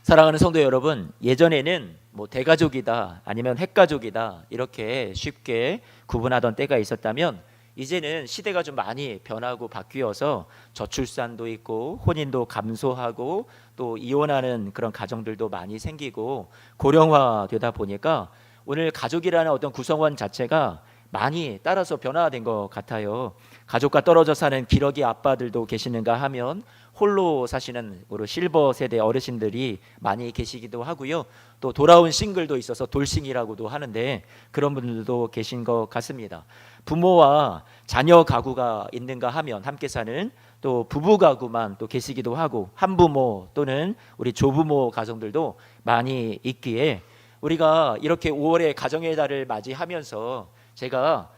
사랑하는 성도 여러분, 예전에는 뭐 대가족이다 아니면 핵가족이다 이렇게 쉽게 구분하던 때가 있었다면 이제는 시대가 좀 많이 변하고 바뀌어서 저출산도 있고 혼인도 감소하고 또 이혼하는 그런 가정들도 많이 생기고 고령화되다 보니까 오늘 가족이라는 어떤 구성원 자체가 많이 따라서 변화된 것 같아요. 가족과 떨어져 사는 기러기 아빠들도 계시는가 하면 홀로 사시는 우리 실버 세대 어르신들이 많이 계시기도 하고요. 또 돌아온 싱글도 있어서 돌싱이라고도 하는데 그런 분들도 계신 것 같습니다. 부모와 자녀 가구가 있는가 하면 함께 사는 또 부부 가구만 또 계시기도 하고 한부모 또는 우리 조부모 가정들도 많이 있기에 우리가 이렇게 5월의 가정의 달을 맞이하면서 제가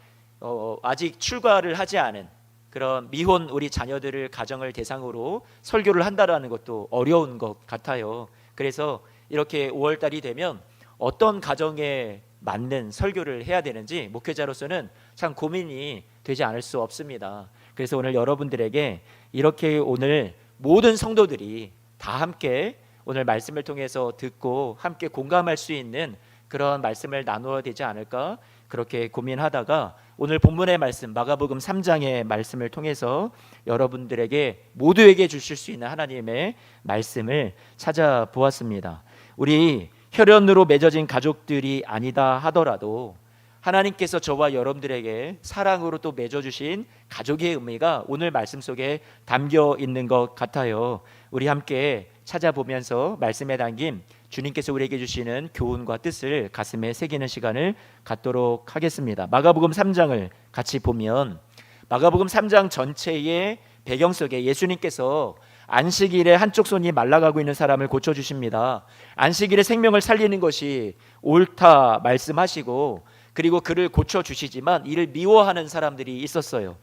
아직 출가를 하지 않은 그런 미혼 우리 자녀들을 가정을 대상으로 설교를 한다라는 것도 어려운 것 같아요. 그래서 이렇게 5월 달이 되면 어떤 가정에 맞는 설교를 해야 되는지 목회자로서는 참 고민이 되지 않을 수 없습니다. 그래서 오늘 여러분들에게 이렇게 오늘 모든 성도들이 다 함께 오늘 말씀을 통해서 듣고 함께 공감할 수 있는 그런 말씀을 나누어야 되지 않을까 그렇게 고민하다가 오늘 본문의 말씀 마가복음 3장의 말씀을 통해서 여러분들에게 모두에게 주실 수 있는 하나님의 말씀을 찾아보았습니다. 우리 혈연으로 맺어진 가족들이 아니다 하더라도 하나님께서 저와 여러분들에게 사랑으로 또 맺어주신 가족의 의미가 오늘 말씀 속에 담겨 있는 것 같아요. 우리 함께 찾아보면서 말씀에 담긴 주님께서 우리에게 주시는 교훈과 뜻을 가슴에 새기는 시간을 갖도록 하겠습니다. 마가복음 3장을 같이 보면 마가복음 3장 전체의 배경 속에 예수님께서 안식일에 한쪽 손이 말라가고 있는 사람을 고쳐주십니다. 안식일에 생명을 살리는 것이 옳다 말씀하시고 그리고 그를 고쳐주시지만 이를 미워하는 사람들이 있었어요.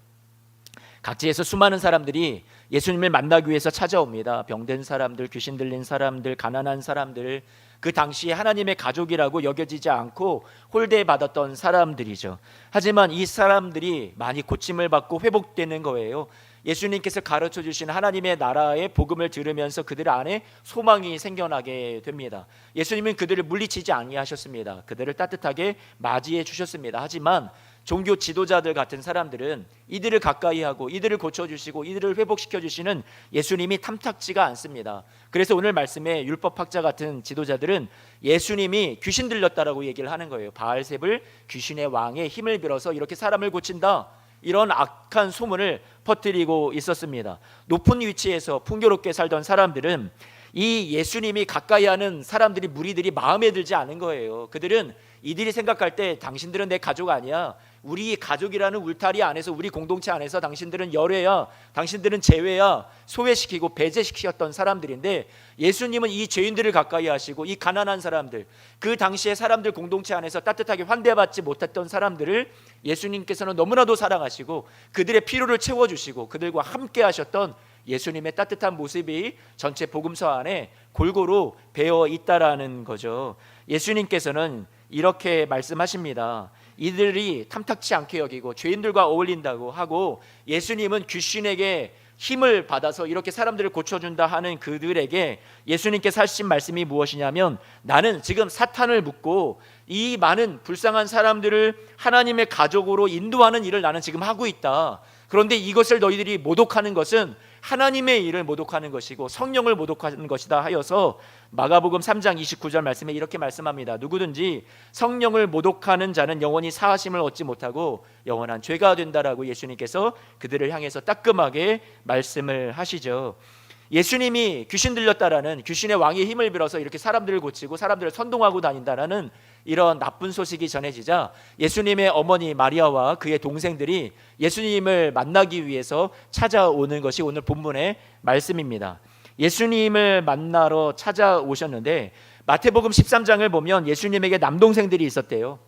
각지에서 수많은 사람들이 예수님을 만나기 위해서 찾아옵니다. 병든 사람들, 귀신 들린 사람들, 가난한 사람들, 그 당시에 하나님의 가족이라고 여겨지지 않고 홀대받았던 사람들이죠. 하지만 이 사람들이 많이 고침을 받고 회복되는 거예요. 예수님께서 가르쳐 주신 하나님의 나라의 복음을 들으면서 그들 안에 소망이 생겨나게 됩니다. 예수님은 그들을 물리치지 아니하셨습니다. 그들을 따뜻하게 맞이해 주셨습니다. 하지만 종교 지도자들 같은 사람들은 이들을 가까이 하고 이들을 고쳐주시고 이들을 회복시켜주시는 예수님이 탐탁지가 않습니다. 그래서 오늘 말씀에 율법학자 같은 지도자들은 예수님이 귀신 들렸다라고 얘기를 하는 거예요. 바알셉을 귀신의 왕의 힘을 빌어서 이렇게 사람을 고친다, 이런 악한 소문을 퍼뜨리고 있었습니다. 높은 위치에서 풍요롭게 살던 사람들은 이 예수님이 가까이 하는 사람들이 무리들이 마음에 들지 않은 거예요. 그들은 이들이 생각할 때 당신들은 내 가족 아니야, 우리 가족이라는 울타리 안에서 우리 공동체 안에서 당신들은 열애야, 당신들은 제외야, 소외시키고 배제시켰던 사람들인데 예수님은 이 죄인들을 가까이 하시고 이 가난한 사람들, 그 당시에 사람들 공동체 안에서 따뜻하게 환대받지 못했던 사람들을 예수님께서는 너무나도 사랑하시고 그들의 필요를 채워주시고 그들과 함께 하셨던 예수님의 따뜻한 모습이 전체 복음서 안에 골고루 배어 있다라는 거죠. 예수님께서는 이렇게 말씀하십니다. 이들이 탐탁치 않게 여기고 죄인들과 어울린다고 하고 예수님은 귀신에게 힘을 받아서 이렇게 사람들을 고쳐준다 하는 그들에게 예수님께서 하신 말씀이 무엇이냐면, 나는 지금 사탄을 묶고 이 많은 불쌍한 사람들을 하나님의 가족으로 인도하는 일을 나는 지금 하고 있다. 그런데 이것을 너희들이 모독하는 것은 하나님의 일을 모독하는 것이고 성령을 모독하는 것이다 하여서 마가복음 3장 29절 말씀에 이렇게 말씀합니다. 누구든지 성령을 모독하는 자는 영원히 사하심을 얻지 못하고 영원한 죄가 된다라고 예수님께서 그들을 향해서 따끔하게 말씀을 하시죠. 예수님이 귀신 들렸다라는, 귀신의 왕의 힘을 빌어서 이렇게 사람들을 고치고 사람들을 선동하고 다닌다라는 이런 나쁜 소식이 전해지자 예수님의 어머니 마리아와 그의 동생들이 예수님을 만나기 위해서 찾아오는 것이 오늘 본문의 말씀입니다. 예수님을 만나러 찾아오셨는데 마태복음 13장을 보면 예수님에게 남동생들이 있었대요.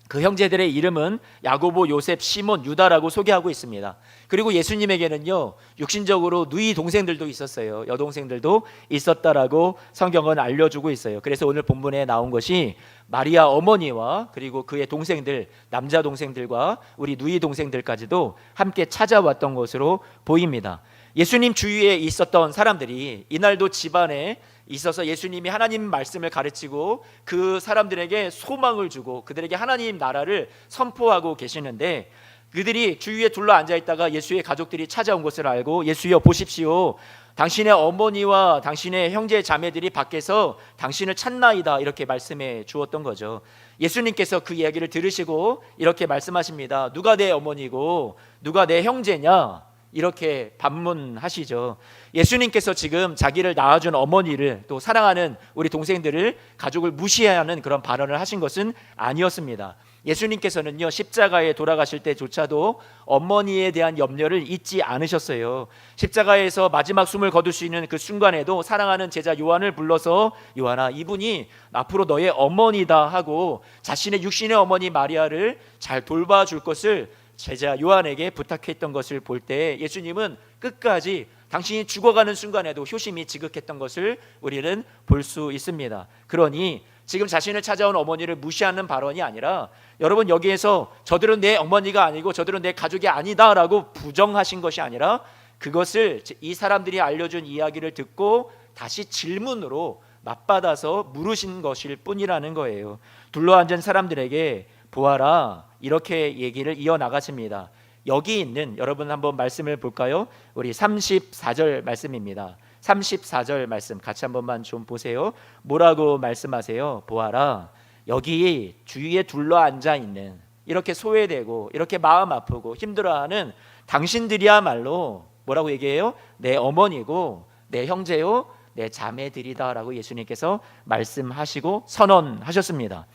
그 형제들의 이름은 야고보, 요셉, 시몬, 유다라고 소개하고 있습니다. 그리고 예수님에게는요, 육신적으로 누이 동생들도 있었어요. 여동생들도 있었다라고 성경은 알려주고 있어요. 그래서 오늘 본문에 나온 것이 마리아 어머니와 그리고 그의 동생들, 남자 동생들과 우리 누이 동생들까지도 함께 찾아왔던 것으로 보입니다. 예수님 주위에 있었던 사람들이 이날도 집안에 있어서 예수님이 하나님 말씀을 가르치고 그 사람들에게 소망을 주고 그들에게 하나님 나라를 선포하고 계시는데, 그들이 주위에 둘러 앉아 있다가 예수의 가족들이 찾아온 것을 알고 예수여 보십시오, 당신의 어머니와 당신의 형제 자매들이 밖에서 당신을 찾나이다, 이렇게 말씀해 주었던 거죠. 예수님께서 그 이야기를 들으시고 이렇게 말씀하십니다. 누가 내 어머니고 누가 내 형제냐, 이렇게 반문하시죠. 예수님께서 지금 자기를 낳아준 어머니를, 또 사랑하는 우리 동생들을, 가족을 무시하는 그런 발언을 하신 것은 아니었습니다. 예수님께서는요, 십자가에 돌아가실 때조차도 어머니에 대한 염려를 잊지 않으셨어요. 십자가에서 마지막 숨을 거둘 수 있는 그 순간에도 사랑하는 제자 요한을 불러서 요한아, 이분이 앞으로 너의 어머니다 하고 자신의 육신의 어머니 마리아를 잘 돌봐줄 것을 제자 요한에게 부탁했던 것을 볼 때 예수님은 끝까지 당신이 죽어가는 순간에도 효심이 지극했던 것을 우리는 볼 수 있습니다. 그러니 지금 자신을 찾아온 어머니를 무시하는 발언이 아니라, 여러분 여기에서 저들은 내 어머니가 아니고 저들은 내 가족이 아니다라고 부정하신 것이 아니라, 그것을 이 사람들이 알려준 이야기를 듣고 다시 질문으로 맞받아서 물으신 것일 뿐이라는 거예요. 둘러앉은 사람들에게 보아라, 이렇게 얘기를 이어나가십니다. 여기 있는, 여러분 한번 말씀을 볼까요? 우리 34절 말씀입니다. 34절 말씀 같이 한 번만 좀 보세요. 뭐라고 말씀하세요? 보아라, 여기 주위에 둘러앉아 있는, 이렇게 소외되고 이렇게 마음 아프고 힘들어하는 당신들이야말로 뭐라고 얘기해요? 내 어머니고 내 형제요 내 자매들이다라고 예수님께서 말씀하시고 선언하셨습니다.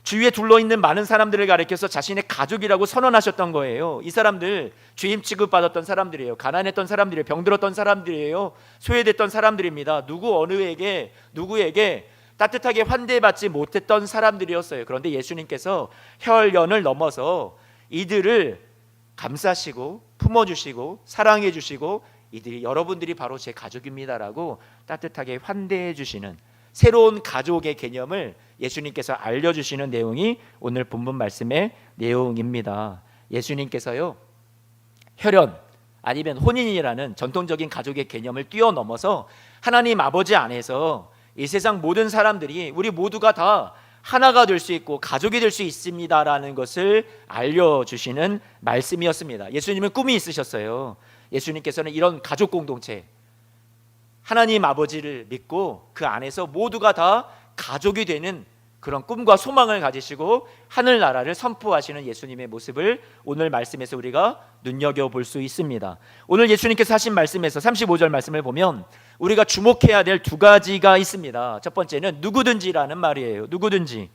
주위에 둘러있는 많은 사람들을 가리켜서 자신의 가족이라고 선언하셨던 거예요. 이 사람들 죄임 취급받았던 사람들이에요. 가난했던 사람들이에요. 병들었던 사람들이에요. 소외됐던 사람들입니다. 누구에게 따뜻하게 환대받지 못했던 사람들이었어요. 그런데 예수님께서 혈연을 넘어서 이들을 감싸시고 품어주시고 사랑해주시고, 이들이 여러분들이 바로 제 가족입니다라고 따뜻하게 환대해 주시는 새로운 가족의 개념을 예수님께서 알려주시는 내용이 오늘 본문 말씀의 내용입니다. 예수님께서요, 혈연 아니면 혼인이라는 전통적인 가족의 개념을 뛰어넘어서 하나님 아버지 안에서 이 세상 모든 사람들이 우리 모두가 다 하나가 될 수 있고 가족이 될 수 있습니다라는 것을 알려주시는 말씀이었습니다. 예수님은 꿈이 있으셨어요. 예수님께서는 이런 가족 공동체, 하나님 아버지를 믿고 그 안에서 모두가 다 가족이 되는 그런 꿈과 소망을 가지시고 하늘나라를 선포하시는 예수님의 모습을 오늘 말씀에서 우리가 눈여겨볼 수 있습니다. 오늘 예수님께서 하신 말씀에서 35절 말씀을 보면 우리가 주목해야 될 두 가지가 있습니다. 첫 번째는 누구든지라는 말이에요. 누구든지.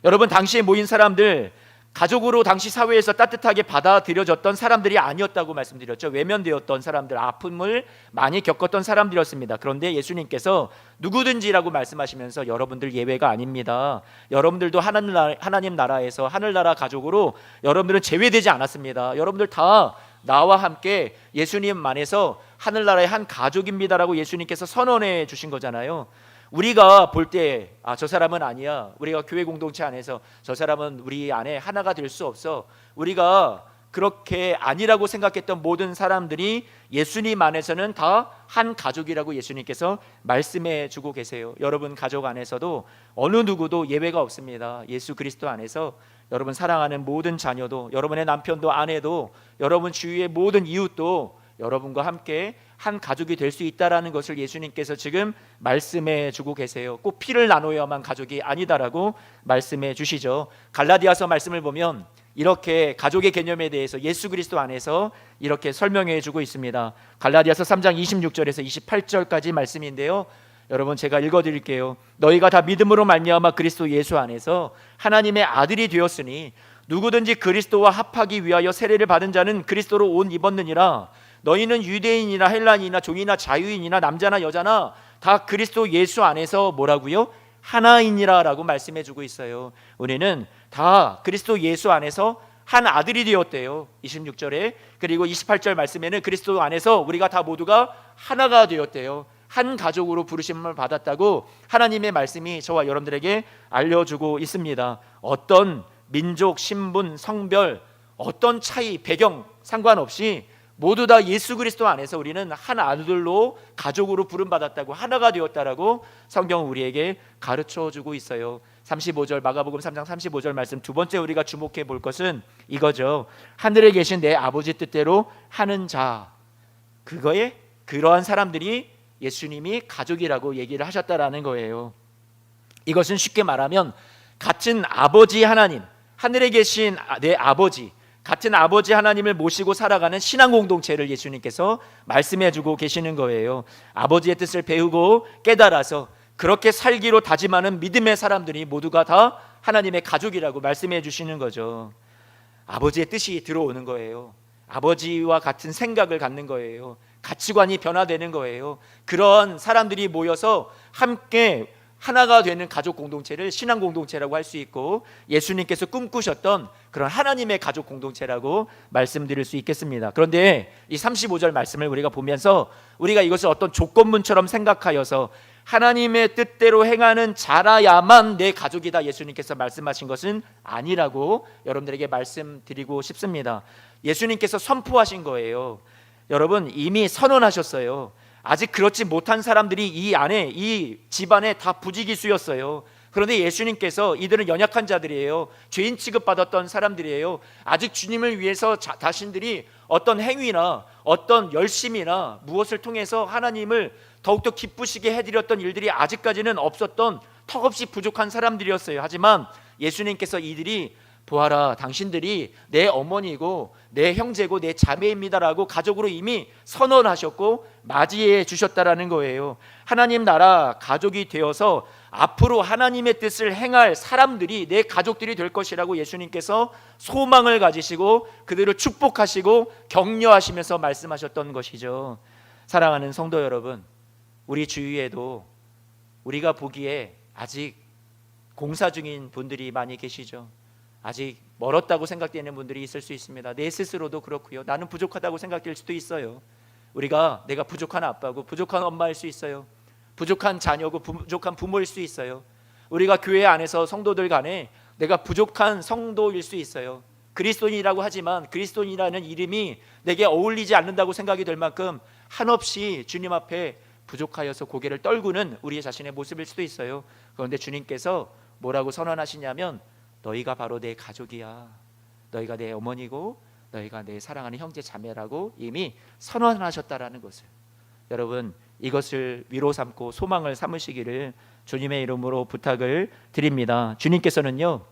여러분, 당시에 모인 사람들, 가족으로 당시 사회에서 따뜻하게 받아들여졌던 사람들이 아니었다고 말씀드렸죠. 외면되었던 사람들, 아픔을 많이 겪었던 사람들이었습니다. 그런데 예수님께서 누구든지라고 말씀하시면서 여러분들 예외가 아닙니다. 여러분들도 하나님 나라에서 하늘나라 가족으로 여러분들은 제외되지 않았습니다. 여러분들 다 나와 함께 예수님 안에서 하늘나라의 한 가족입니다라고 예수님께서 선언해 주신 거잖아요. 우리가 볼 때 저 사람은 아니야, 우리가 교회 공동체 안에서 저 사람은 우리 안에 하나가 될 수 없어, 우리가 그렇게 아니라고 생각했던 모든 사람들이 예수님 안에서는 다 한 가족이라고 예수님께서 말씀해 주고 계세요. 여러분 가족 안에서도 어느 누구도 예외가 없습니다. 예수 그리스도 안에서 여러분 사랑하는 모든 자녀도, 여러분의 남편도 아내도, 여러분 주위의 모든 이웃도 여러분과 함께 한 가족이 될 수 있다라는 것을 예수님께서 지금 말씀해 주고 계세요. 꼭 피를 나눠야만 가족이 아니다라고 말씀해 주시죠. 갈라디아서 말씀을 보면 이렇게 가족의 개념에 대해서 예수 그리스도 안에서 이렇게 설명해 주고 있습니다. 갈라디아서 3장 26절에서 28절까지 말씀인데요, 여러분 제가 읽어드릴게요. 너희가 다 믿음으로 말미암아 그리스도 예수 안에서 하나님의 아들이 되었으니 누구든지 그리스도와 합하기 위하여 세례를 받은 자는 그리스도로 옷 입었느니라. 너희는 유대인이나 헬라인이나 종이나 자유인이나 남자나 여자나 다 그리스도 예수 안에서 뭐라고요? 하나이니라 라고 말씀해 주고 있어요. 우리는 다 그리스도 예수 안에서 한 아들이 되었대요. 26절에. 그리고 28절 말씀에는 그리스도 안에서 우리가 다 모두가 하나가 되었대요. 한 가족으로 부르심을 받았다고 하나님의 말씀이 저와 여러분들에게 알려주고 있습니다. 어떤 민족, 신분, 성별, 어떤 차이, 배경 상관없이 모두 다 예수 그리스도 안에서 우리는 한 아들로 가족으로 부름받았다고, 하나가 되었다라고 성경은 우리에게 가르쳐주고 있어요. 35절 마가복음 3장 35절 말씀, 두 번째 우리가 주목해 볼 것은 이거죠. 하늘에 계신 내 아버지 뜻대로 하는 자, 그러한 사람들이 예수님이 가족이라고 얘기를 하셨다라는 거예요. 이것은 쉽게 말하면 같은 아버지 하나님, 하늘에 계신 내 아버지, 같은 아버지 하나님을 모시고 살아가는 신앙 공동체를 예수님께서 말씀해 주고 계시는 거예요. 아버지의 뜻을 배우고 깨달아서 그렇게 살기로 다짐하는 믿음의 사람들이 모두가 다 하나님의 가족이라고 말씀해 주시는 거죠. 아버지의 뜻이 들어오는 거예요. 아버지와 같은 생각을 갖는 거예요. 가치관이 변화되는 거예요. 그런 사람들이 모여서 함께 하나가 되는 가족 공동체를 신앙 공동체라고 할 수 있고, 예수님께서 꿈꾸셨던 그런 하나님의 가족 공동체라고 말씀드릴 수 있겠습니다. 그런데 이 35절 말씀을 우리가 보면서 우리가 이것을 어떤 조건문처럼 생각하여서 하나님의 뜻대로 행하는 자라야만 내 가족이다, 예수님께서 말씀하신 것은 아니라고 여러분들에게 말씀드리고 싶습니다. 예수님께서 선포하신 거예요. 여러분, 이미 선언하셨어요. 아직 그렇지 못한 사람들이 이 안에, 이 집안에 다 부지기수였어요. 그런데 예수님께서 이들은 연약한 자들이에요. 죄인 취급받았던 사람들이에요. 아직 주님을 위해서 자신들이 어떤 행위나 어떤 열심이나 무엇을 통해서 하나님을 더욱더 기쁘시게 해드렸던 일들이 아직까지는 없었던 턱없이 부족한 사람들이었어요. 하지만 예수님께서 이들이 보아라, 당신들이 내 어머니고 내 형제고 내 자매입니다라고 가족으로 이미 선언하셨고 맞이해 주셨다라는 거예요. 하나님 나라 가족이 되어서 앞으로 하나님의 뜻을 행할 사람들이 내 가족들이 될 것이라고 예수님께서 소망을 가지시고 그들을 축복하시고 격려하시면서 말씀하셨던 것이죠. 사랑하는 성도 여러분, 우리 주위에도 우리가 보기에 아직 공사 중인 분들이 많이 계시죠. 아직 멀었다고 생각되는 분들이 있을 수 있습니다. 내 스스로도 그렇고요. 나는 부족하다고 생각될 수도 있어요. 내가 부족한 아빠고 부족한 엄마일 수 있어요. 부족한 자녀고 부족한 부모일 수 있어요. 우리가 교회 안에서 성도들 간에 내가 부족한 성도일 수 있어요. 그리스도인이라고 하지만 그리스도인이라는 이름이 내게 어울리지 않는다고 생각이 될 만큼 한없이 주님 앞에 부족하여서 고개를 떨구는 우리 자신의 모습일 수도 있어요. 그런데 주님께서 뭐라고 선언하시냐면, 너희가 바로 내 가족이야. 너희가 내 어머니고 너희가 내 사랑하는 형제 자매라고 이미 선언하셨다라는 것을, 여러분 이것을 위로 삼고 소망을 삼으시기를 주님의 이름으로 부탁을 드립니다. 주님께서는요,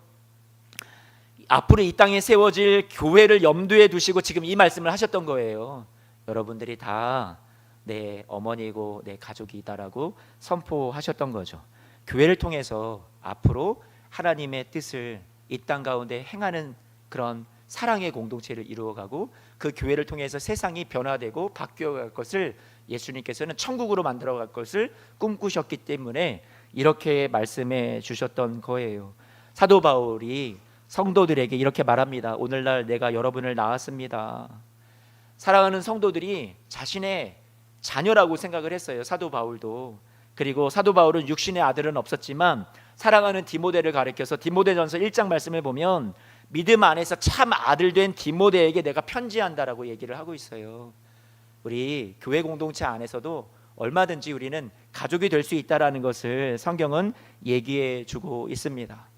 앞으로 이 땅에 세워질 교회를 염두에 두시고 지금 이 말씀을 하셨던 거예요. 여러분들이 다 내 어머니고 내 가족이다라고 선포하셨던 거죠. 교회를 통해서 앞으로 하나님의 뜻을 이 땅 가운데 행하는 그런 사랑의 공동체를 이루어가고 그 교회를 통해서 세상이 변화되고 바뀌어갈 것을, 예수님께서는 천국으로 만들어갈 것을 꿈꾸셨기 때문에 이렇게 말씀해 주셨던 거예요. 사도 바울이 성도들에게 이렇게 말합니다. 오늘날 내가 여러분을 낳았습니다. 사랑하는 성도들이 자신의 자녀라고 생각을 했어요. 사도 바울도. 그리고 사도 바울은 육신의 아들은 없었지만 사랑하는 디모데를 가리켜서 디모데전서 1장 말씀을 보면 믿음 안에서 참 아들 된 디모데에게 내가 편지한다라고 얘기를 하고 있어요. 우리 교회 공동체 안에서도 얼마든지 우리는 가족이 될 수 있다라는 것을 성경은 얘기해 주고 있습니다.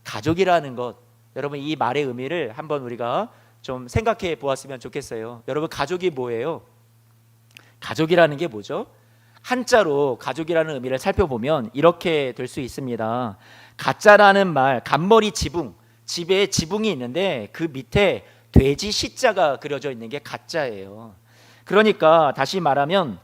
가족이라는 것, 여러분 이 말의 의미를 한번 우리가 좀 생각해 보았으면 좋겠어요. 여러분, 가족이 뭐예요? 가족이라는 게 뭐죠? 한자로 가족이라는 의미를 살펴보면 이렇게 될 수 있습니다. 가짜라는 말, 간머리 지붕, 집에 지붕이 있는데 그 밑에 돼지 시자가 그려져 있는 게 가짜예요. 그러니까 다시 말하면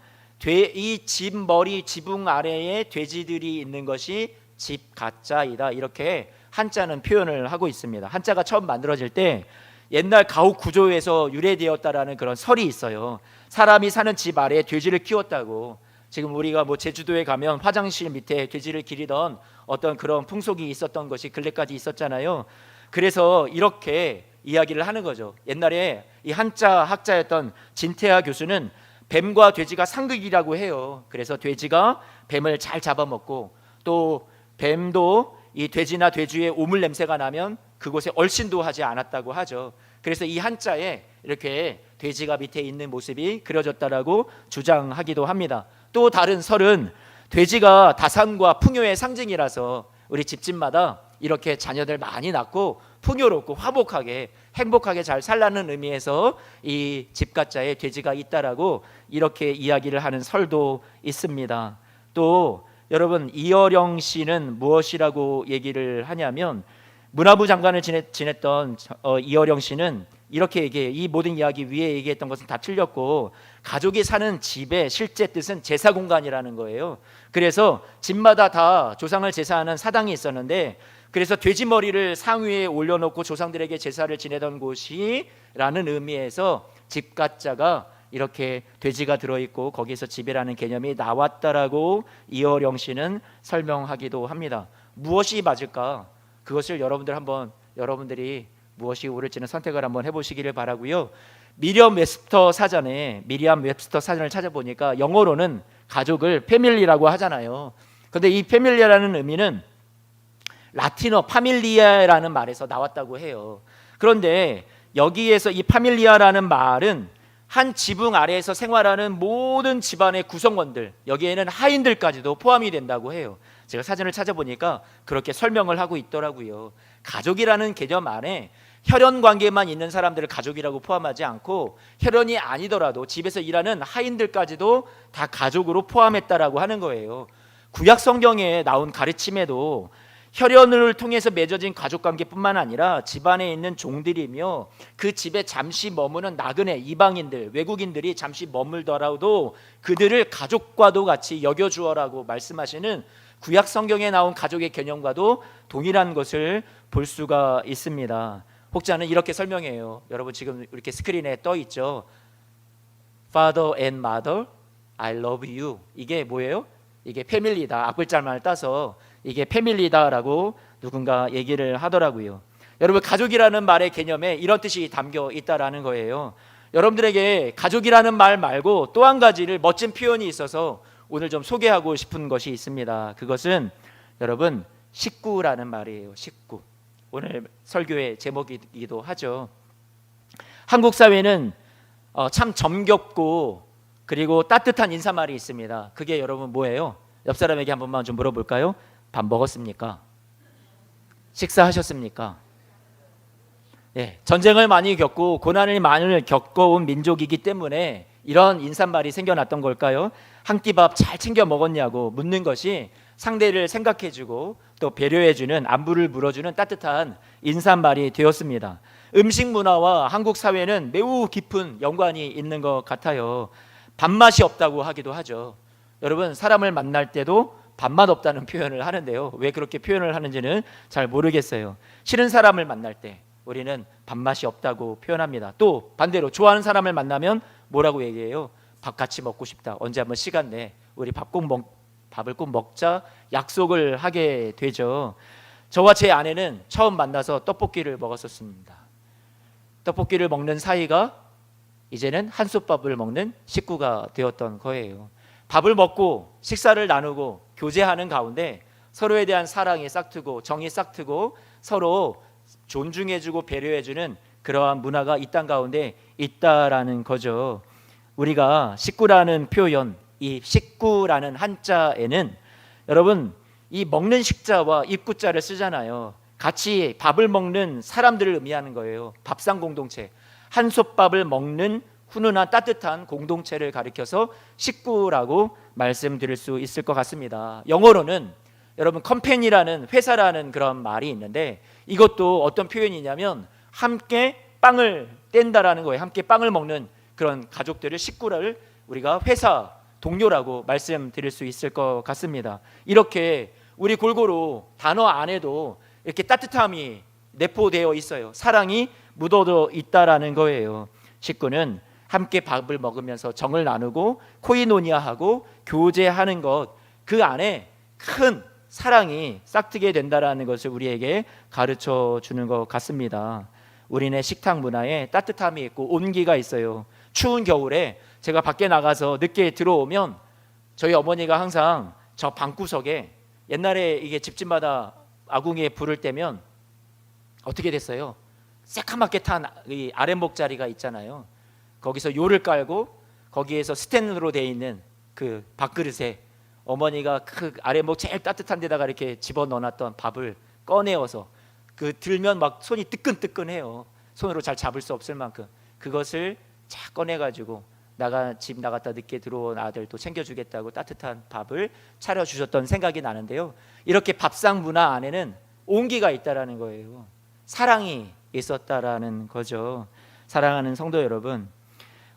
이 집 머리 지붕 아래에 돼지들이 있는 것이 집 가짜이다, 이렇게 한자는 표현을 하고 있습니다. 한자가 처음 만들어질 때 옛날 가옥 구조에서 유래되었다라는 그런 설이 있어요. 사람이 사는 집 아래에 돼지를 키웠다고. 지금 우리가 제주도에 가면 화장실 밑에 돼지를 기르던 어떤 그런 풍속이 있었던 것이 근래까지 있었잖아요. 그래서 이렇게 이야기를 하는 거죠. 옛날에 이 한자 학자였던 진태하 교수는 뱀과 돼지가 상극이라고 해요. 그래서 돼지가 뱀을 잘 잡아먹고 또 뱀도 이 돼지나 돼지의 오물 냄새가 나면 그곳에 얼씬도 하지 않았다고 하죠. 그래서 이 한자에 이렇게 돼지가 밑에 있는 모습이 그려졌다라고 주장하기도 합니다. 또 다른 설은 돼지가 다산과 풍요의 상징이라서 우리 집집마다 이렇게 자녀들 많이 낳고 풍요롭고 화목하게 행복하게 잘 살라는 의미에서 이 집가자에 돼지가 있다라고 이렇게 이야기를 하는 설도 있습니다. 또 여러분, 이어령 씨는 무엇이라고 얘기를 하냐면, 문화부 장관을 지냈던 이어령 씨는 이렇게 얘기해요. 이 모든 이야기 위에 얘기했던 것은 다 틀렸고, 가족이 사는 집의 실제 뜻은 제사 공간이라는 거예요. 그래서 집마다 다 조상을 제사하는 사당이 있었는데, 그래서 돼지 머리를 상위에 올려놓고 조상들에게 제사를 지내던 곳이라는 의미에서 집가자가 이렇게 돼지가 들어있고 거기서 집이라는 개념이 나왔다라고 이어령 씨는 설명하기도 합니다. 무엇이 맞을까? 그것을 여러분들이 무엇이 옳을지는 선택을 한번 해보시기를 바라고요. 미리암 웹스터 사전을 찾아보니까 영어로는 가족을 패밀리라고 하잖아요. 그런데 이 패밀리라는 의미는 라틴어 파밀리아라는 말에서 나왔다고 해요. 그런데 여기에서 이 파밀리아라는 말은 한 지붕 아래에서 생활하는 모든 집안의 구성원들, 여기에는 하인들까지도 포함이 된다고 해요. 제가 사전을 찾아보니까 그렇게 설명을 하고 있더라고요. 가족이라는 개념 안에 혈연 관계만 있는 사람들을 가족이라고 포함하지 않고, 혈연이 아니더라도 집에서 일하는 하인들까지도 다 가족으로 포함했다라고 하는 거예요. 구약 성경에 나온 가르침에도 혈연을 통해서 맺어진 가족관계뿐만 아니라 집안에 있는 종들이며 그 집에 잠시 머무는 나그네, 이방인들, 외국인들이 잠시 머물더라도 그들을 가족과도 같이 여겨주어라고 말씀하시는 구약 성경에 나온 가족의 개념과도 동일한 것을 볼 수가 있습니다. 혹자는 이렇게 설명해요. 여러분 지금 이렇게 스크린에 떠 있죠. Father and Mother, I love you. 이게 뭐예요? 이게 패밀리다. 앞글자만 따서 이게 패밀리다라고 누군가 얘기를 하더라고요. 여러분, 가족이라는 말의 개념에 이런 뜻이 담겨 있다라는 거예요. 여러분들에게 가족이라는 말 말고 또 한 가지를 멋진 표현이 있어서 오늘 좀 소개하고 싶은 것이 있습니다. 그것은 여러분 식구라는 말이에요. 식구. 오늘 설교의 제목이기도 하죠. 한국 사회는 참 정겹고 그리고 따뜻한 인사말이 있습니다. 그게 여러분 뭐예요? 옆 사람에게 한 번만 좀 물어볼까요? 밥 먹었습니까? 식사하셨습니까? 네, 전쟁을 많이 겪고 고난을 많이 겪어온 민족이기 때문에 이런 인사말이 생겨났던 걸까요? 한 끼 밥 잘 챙겨 먹었냐고 묻는 것이 상대를 생각해주고 또 배려해주는, 안부를 물어주는 따뜻한 인사말이 되었습니다. 음식 문화와 한국 사회는 매우 깊은 연관이 있는 것 같아요. 밥맛이 없다고 하기도 하죠. 여러분, 사람을 만날 때도 밥맛 없다는 표현을 하는데요. 왜 그렇게 표현을 하는지는 잘 모르겠어요. 싫은 사람을 만날 때 우리는 밥맛이 없다고 표현합니다. 또 반대로 좋아하는 사람을 만나면 뭐라고 얘기해요? 밥 같이 먹고 싶다. 언제 한번 시간 내 우리 밥을 꼭 먹자 약속을 하게 되죠. 저와 제 아내는 처음 만나서 떡볶이를 먹었었습니다. 떡볶이를 먹는 사이가 이제는 한솥밥을 먹는 식구가 되었던 거예요. 밥을 먹고 식사를 나누고 교제하는 가운데 서로에 대한 사랑이 싹트고 정이 싹트고 서로 존중해주고 배려해주는 그러한 문화가 이 땅 가운데 있다라는 거죠. 우리가 식구라는 표현, 이 식구라는 한자에는 여러분 이 먹는 식자와 입구자를 쓰잖아요. 같이 밥을 먹는 사람들을 의미하는 거예요. 밥상 공동체, 한솥밥을 먹는 훈훈한 따뜻한 공동체를 가리켜서 식구라고 말씀드릴 수 있을 것 같습니다. 영어로는 여러분 컴퍼니라는 회사라는 그런 말이 있는데 이것도 어떤 표현이냐면 함께 빵을 뗀다라는 거예요. 함께 빵을 먹는 그런 가족들을, 식구를 우리가 회사 동료라고 말씀드릴 수 있을 것 같습니다. 이렇게 우리 골고루 단어 안에도 이렇게 따뜻함이 내포되어 있어요. 사랑이 묻어져 있다라는 거예요. 식구는 함께 밥을 먹으면서 정을 나누고 코이노니아하고 교제하는 것, 그 안에 큰 사랑이 싹트게 된다라는 것을 우리에게 가르쳐 주는 것 같습니다. 우리네 식탁 문화에 따뜻함이 있고 온기가 있어요. 추운 겨울에 제가 밖에 나가서 늦게 들어오면 저희 어머니가 항상 저 방구석에, 옛날에 이게 집집마다 아궁이에 불을 떼면 어떻게 됐어요? 새카맣게 탄 이 아랫목 자리가 있잖아요. 거기서 요를 깔고 거기에서 스텐으로 되어 있는 그 밥그릇에 어머니가 그 아랫목 제일 따뜻한 데다가 이렇게 집어 넣어놨던 밥을 꺼내어서 그 들면 막 손이 뜨끈뜨끈해요. 손으로 잘 잡을 수 없을 만큼 그것을 쫙 꺼내가지고 집 나갔다 늦게 들어온 아들 또 챙겨주겠다고 따뜻한 밥을 차려주셨던 생각이 나는데요. 이렇게 밥상 문화 안에는 온기가 있다라는 거예요. 사랑이 있었다라는 거죠. 사랑하는 성도 여러분,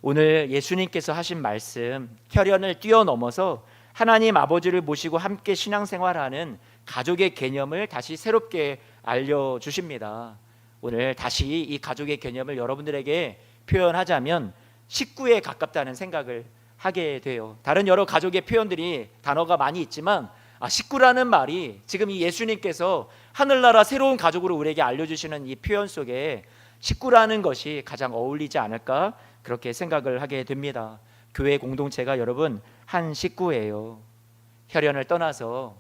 오늘 예수님께서 하신 말씀, 혈연을 뛰어넘어서 하나님 아버지를 모시고 함께 신앙생활하는 가족의 개념을 다시 새롭게 알려주십니다. 오늘 다시 이 가족의 개념을 여러분들에게 표현하자면 식구에 가깝다는 생각을 하게 돼요. 다른 여러 가족의 표현들이 단어가 많이 있지만 식구라는 말이 지금 이 예수님께서 하늘나라 새로운 가족으로 우리에게 알려주시는 이 표현 속에 식구라는 것이 가장 어울리지 않을까 그렇게 생각을 하게 됩니다. 교회 공동체가 여러분 한 식구예요. 혈연을 떠나서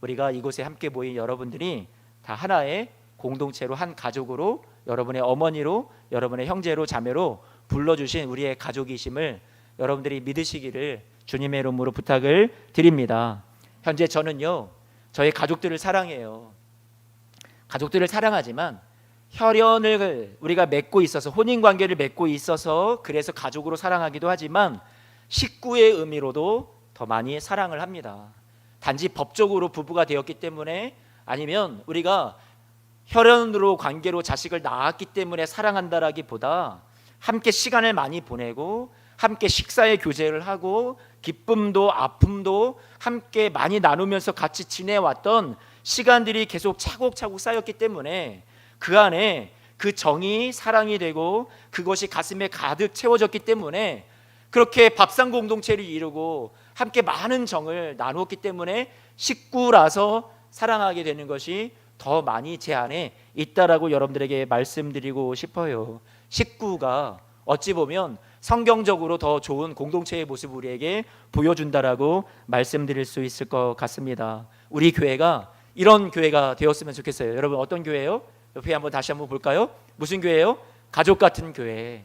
우리가 이곳에 함께 모인 여러분들이 다 하나의 공동체로 한 가족으로 여러분의 어머니로 여러분의 형제로 자매로 불러주신 우리의 가족이심을 여러분들이 믿으시기를 주님의 이름으로 부탁을 드립니다. 현재 저는요 저의 가족들을 사랑해요. 가족들을 사랑하지만 혈연을 우리가 맺고 있어서 혼인관계를 맺고 있어서 그래서 가족으로 사랑하기도 하지만 식구의 의미로도 더 많이 사랑을 합니다. 단지 법적으로 부부가 되었기 때문에 아니면 우리가 혈연으로 관계로 자식을 낳았기 때문에 사랑한다라기보다 함께 시간을 많이 보내고 함께 식사의 교제를 하고 기쁨도 아픔도 함께 많이 나누면서 같이 지내왔던 시간들이 계속 차곡차곡 쌓였기 때문에 그 안에 그 정이 사랑이 되고 그것이 가슴에 가득 채워졌기 때문에 그렇게 밥상 공동체를 이루고 함께 많은 정을 나누었기 때문에 식구라서 사랑하게 되는 것이 더 많이 제 안에 있다라고 여러분들에게 말씀드리고 싶어요. 식구가 어찌 보면 성경적으로 더 좋은 공동체의 모습을 우리에게 보여준다라고 말씀드릴 수 있을 것 같습니다. 우리 교회가 이런 교회가 되었으면 좋겠어요. 여러분 어떤 교회예요? 옆에 다시 한번 볼까요? 무슨 교회예요? 가족 같은 교회.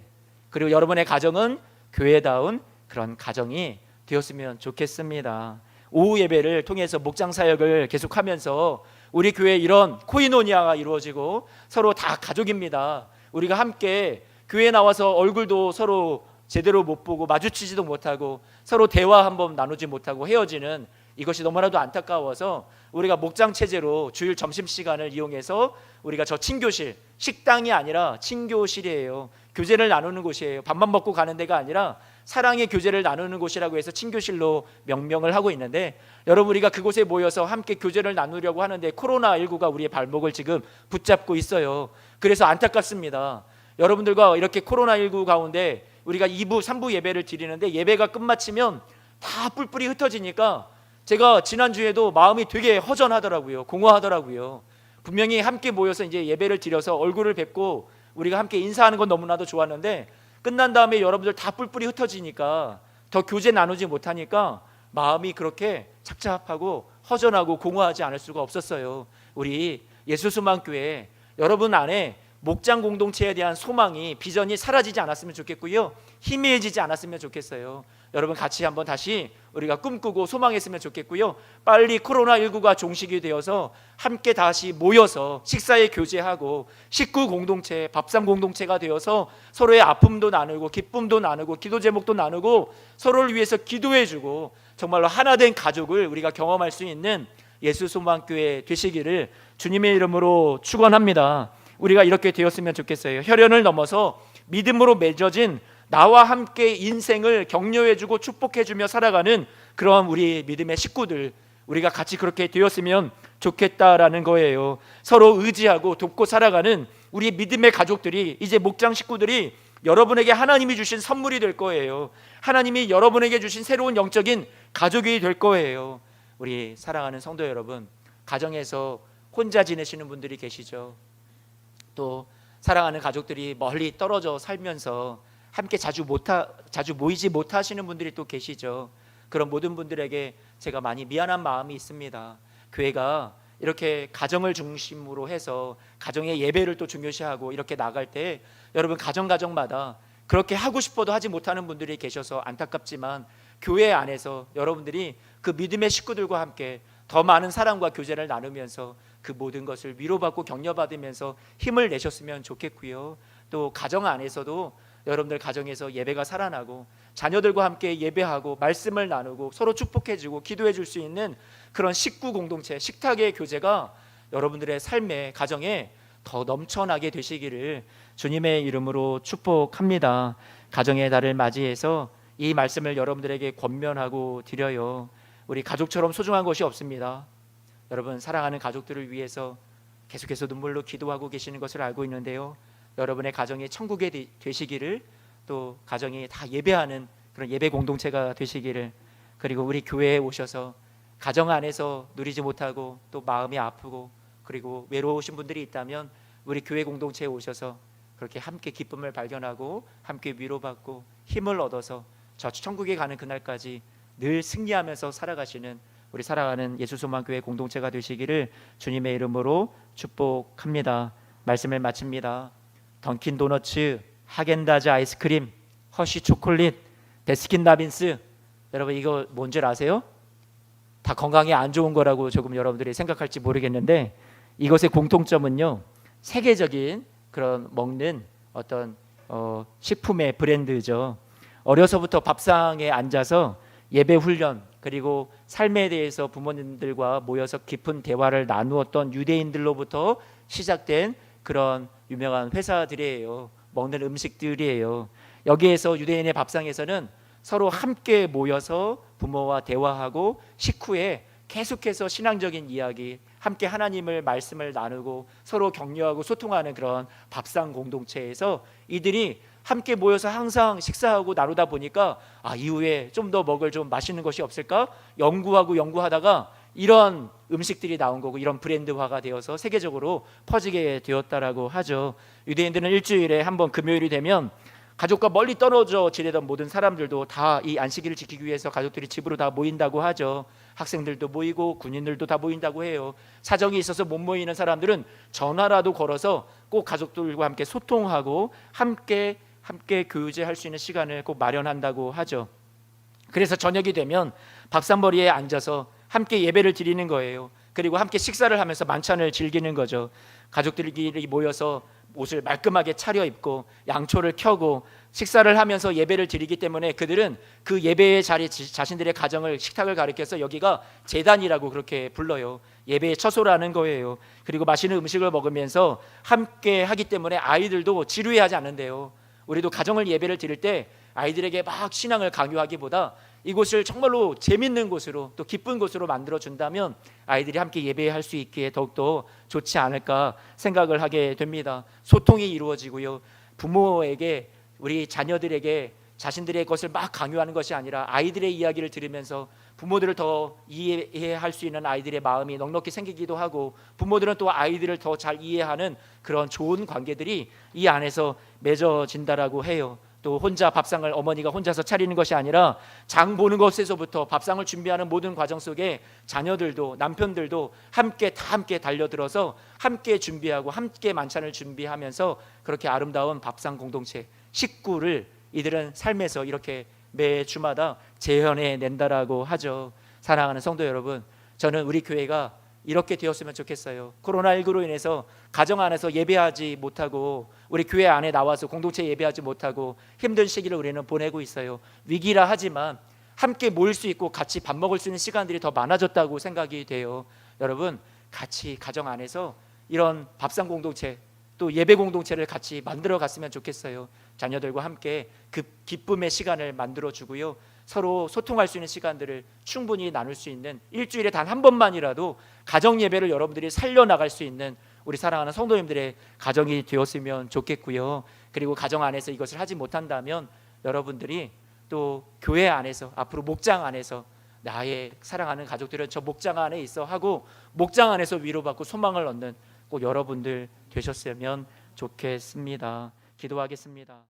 그리고 여러분의 가정은 교회다운 그런 가정이 되었으면 좋겠습니다. 오후 예배를 통해서 목장 사역을 계속하면서 우리 교회에 이런 코이노니아가 이루어지고 서로 다 가족입니다. 우리가 함께 교회에 나와서 얼굴도 서로 제대로 못 보고 마주치지도 못하고 서로 대화 한번 나누지 못하고 헤어지는 이것이 너무나도 안타까워서 우리가 목장 체제로 주일 점심시간을 이용해서 우리가 저 친교실, 식당이 아니라 친교실이에요. 교제를 나누는 곳이에요. 밥만 먹고 가는 데가 아니라 사랑의 교제를 나누는 곳이라고 해서 친교실로 명명을 하고 있는데 여러분 우리가 그곳에 모여서 함께 교제를 나누려고 하는데 코로나19가 우리의 발목을 지금 붙잡고 있어요. 그래서 안타깝습니다. 여러분들과 이렇게 코로나19 가운데 우리가 2부, 3부 예배를 드리는데 예배가 끝마치면 다 뿔뿔이 흩어지니까 제가 지난주에도 마음이 되게 허전하더라고요. 공허하더라고요. 분명히 함께 모여서 이제 예배를 드려서 얼굴을 뵙고 우리가 함께 인사하는 건 너무나도 좋았는데 끝난 다음에 여러분들 다 뿔뿔이 흩어지니까 더 교제 나누지 못하니까 마음이 그렇게 착잡하고 허전하고 공허하지 않을 수가 없었어요. 우리 예수수망교회 여러분 안에 목장 공동체에 대한 소망이 비전이 사라지지 않았으면 좋겠고요. 희미해지지 않았으면 좋겠어요. 여러분 같이 한번 다시 우리가 꿈꾸고 소망했으면 좋겠고요. 빨리 코로나19가 종식이 되어서 함께 다시 모여서 식사에 교제하고 식구 공동체, 밥상 공동체가 되어서 서로의 아픔도 나누고 기쁨도 나누고 기도 제목도 나누고 서로를 위해서 기도해주고 정말로 하나된 가족을 우리가 경험할 수 있는 예수소망교회 되시기를 주님의 이름으로 축원합니다. 우리가 이렇게 되었으면 좋겠어요. 혈연을 넘어서 믿음으로 맺어진 나와 함께 인생을 격려해주고 축복해주며 살아가는 그런 우리 믿음의 식구들 우리가 같이 그렇게 되었으면 좋겠다라는 거예요. 서로 의지하고 돕고 살아가는 우리 믿음의 가족들이 이제 목장 식구들이 여러분에게 하나님이 주신 선물이 될 거예요. 하나님이 여러분에게 주신 새로운 영적인 가족이 될 거예요. 우리 사랑하는 성도 여러분, 가정에서 혼자 지내시는 분들이 계시죠. 또 사랑하는 가족들이 멀리 떨어져 살면서 함께 자주 모이지 못하시는 분들이 또 계시죠. 그런 모든 분들에게 제가 많이 미안한 마음이 있습니다. 교회가 이렇게 가정을 중심으로 해서 가정의 예배를 또 중요시하고 이렇게 나갈 때 여러분 가정마다 그렇게 하고 싶어도 하지 못하는 분들이 계셔서 안타깝지만 교회 안에서 여러분들이 그 믿음의 식구들과 함께 더 많은 사랑과 교제를 나누면서 그 모든 것을 위로받고 격려받으면서 힘을 내셨으면 좋겠고요. 또 가정 안에서도 여러분들 가정에서 예배가 살아나고 자녀들과 함께 예배하고 말씀을 나누고 서로 축복해주고 기도해 줄 수 있는 그런 식구 공동체, 식탁의 교제가 여러분들의 삶에 가정에 더 넘쳐나게 되시기를 주님의 이름으로 축복합니다. 가정의 달을 맞이해서 이 말씀을 여러분들에게 권면하고 드려요. 우리 가족처럼 소중한 것이 없습니다. 여러분 사랑하는 가족들을 위해서 계속해서 눈물로 기도하고 계시는 것을 알고 있는데요. 여러분의 가정이 천국이 되시기를, 또 가정이 다 예배하는 그런 예배 공동체가 되시기를, 그리고 우리 교회에 오셔서 가정 안에서 누리지 못하고 또 마음이 아프고 그리고 외로우신 분들이 있다면 우리 교회 공동체에 오셔서 그렇게 함께 기쁨을 발견하고 함께 위로받고 힘을 얻어서 저 천국에 가는 그날까지 늘 승리하면서 살아가시는 우리 사랑하는 예수소망교회 공동체가 되시기를 주님의 이름으로 축복합니다. 말씀을 마칩니다. 던킨 도너츠, 하겐다즈 아이스크림, 허쉬 초콜릿, 베스킨 라빈스, 여러분 이거 뭔지 아세요? 다 건강에 안 좋은 거라고 조금 여러분들이 생각할지 모르겠는데 이것의 공통점은요, 세계적인 그런 먹는 어떤 식품의 브랜드죠. 어려서부터 밥상에 앉아서 예배 훈련 그리고 삶에 대해서 부모님들과 모여서 깊은 대화를 나누었던 유대인들로부터 시작된 그런 유명한 회사들이에요. 먹는 음식들이에요. 여기에서 유대인의 밥상에서는 서로 함께 모여서 부모와 대화하고 식후에 계속해서 신앙적인 이야기, 함께 하나님을 말씀을 나누고 서로 격려하고 소통하는 그런 밥상 공동체에서 이들이 함께 모여서 항상 식사하고 나누다 보니까 이후에 좀 더 먹을 좀 맛있는 것이 없을까 연구하다가 이런 음식들이 나온 거고 이런 브랜드화가 되어서 세계적으로 퍼지게 되었다라고 하죠. 유대인들은 일주일에 한 번 금요일이 되면 가족과 멀리 떨어져 지내던 모든 사람들도 다 이 안식일을 지키기 위해서 가족들이 집으로 다 모인다고 하죠. 학생들도 모이고 군인들도 다 모인다고 해요. 사정이 있어서 못 모이는 사람들은 전화라도 걸어서 꼭 가족들과 함께 소통하고 함께 교제할 수 있는 시간을 꼭 마련한다고 하죠. 그래서 저녁이 되면 밥상머리에 앉아서 함께 예배를 드리는 거예요. 그리고 함께 식사를 하면서 만찬을 즐기는 거죠. 가족들끼리 모여서 옷을 말끔하게 차려입고 양초를 켜고 식사를 하면서 예배를 드리기 때문에 그들은 그 예배의 자리, 자신들의 가정을, 식탁을 가리켜서 여기가 제단이라고 그렇게 불러요. 예배의 처소라는 거예요. 그리고 맛있는 음식을 먹으면서 함께 하기 때문에 아이들도 지루해하지 않는데요. 우리도 가정을 예배를 드릴 때 아이들에게 막 신앙을 강요하기보다 이곳을 정말로 재밌는 곳으로 또 기쁜 곳으로 만들어 준다면 아이들이 함께 예배할 수 있기에 더욱더 좋지 않을까 생각을 하게 됩니다. 소통이 이루어지고요. 부모에게, 우리 자녀들에게 자신들의 것을 막 강요하는 것이 아니라 아이들의 이야기를 들으면서 부모들을 더 이해할 수 있는 아이들의 마음이 넉넉히 생기기도 하고 부모들은 또 아이들을 더 잘 이해하는 그런 좋은 관계들이 이 안에서 맺어진다라고 해요. 또 혼자 밥상을 어머니가 혼자서 차리는 것이 아니라 장 보는 것에서부터 밥상을 준비하는 모든 과정 속에 자녀들도 남편들도 함께 달려들어서 함께 준비하고 함께 만찬을 준비하면서 그렇게 아름다운 밥상 공동체, 식구를 이들은 삶에서 이렇게 매 주마다 재현해 낸다라고 하죠. 사랑하는 성도 여러분, 저는 우리 교회가 이렇게 되었으면 좋겠어요. 코로나19로 인해서 가정 안에서 예배하지 못하고 우리 교회 안에 나와서 공동체 예배하지 못하고 힘든 시기를 우리는 보내고 있어요. 위기라 하지만 함께 모일 수 있고 같이 밥 먹을 수 있는 시간들이 더 많아졌다고 생각이 돼요. 여러분, 같이 가정 안에서 이런 밥상 공동체 또 예배 공동체를 같이 만들어 갔으면 좋겠어요. 자녀들과 함께 그 기쁨의 시간을 만들어 주고요. 서로 소통할 수 있는 시간들을 충분히 나눌 수 있는, 일주일에 단 한 번만이라도 가정 예배를 여러분들이 살려나갈 수 있는 우리 사랑하는 성도님들의 가정이 되었으면 좋겠고요. 그리고 가정 안에서 이것을 하지 못한다면 여러분들이 또 교회 안에서, 앞으로 목장 안에서 나의 사랑하는 가족들은 저 목장 안에 있어 하고 목장 안에서 위로받고 소망을 얻는 꼭 여러분들 되셨으면 좋겠습니다. 기도하겠습니다.